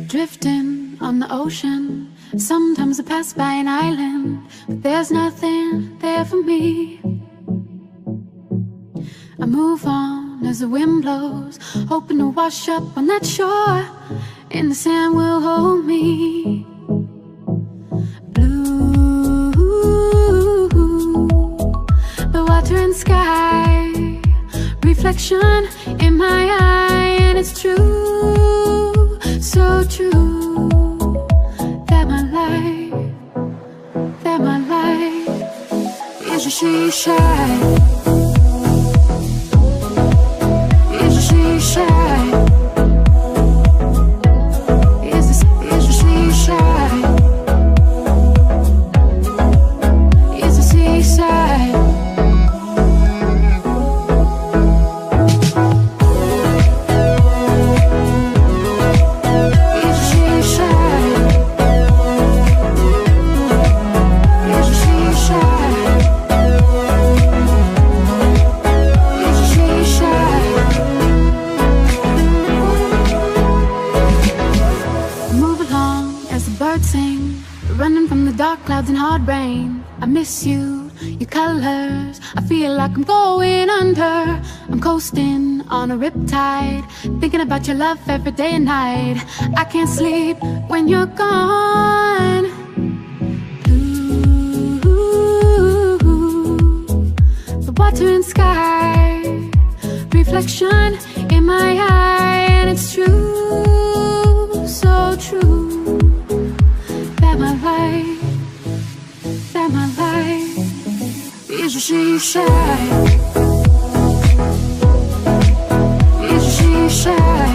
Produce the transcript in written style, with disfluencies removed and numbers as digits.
Drifting on the ocean, sometimes I pass by an island, but there's nothing there for me. I move on as the wind blows, hoping to wash up on that shore, and the sand will hold me. Blue, the water and sky, reflection in my eye, and it's true, so true, that my life is a she-shine. Running from the dark clouds and hard rain. I miss you, your colors. I feel like I'm going under. I'm coasting on a riptide, thinking about your love every day and night. I can't sleep when you're gone. Ooh, the water and sky, reflection in my eye, and it's true, so true, that my life is a she-shine, is a she-shine.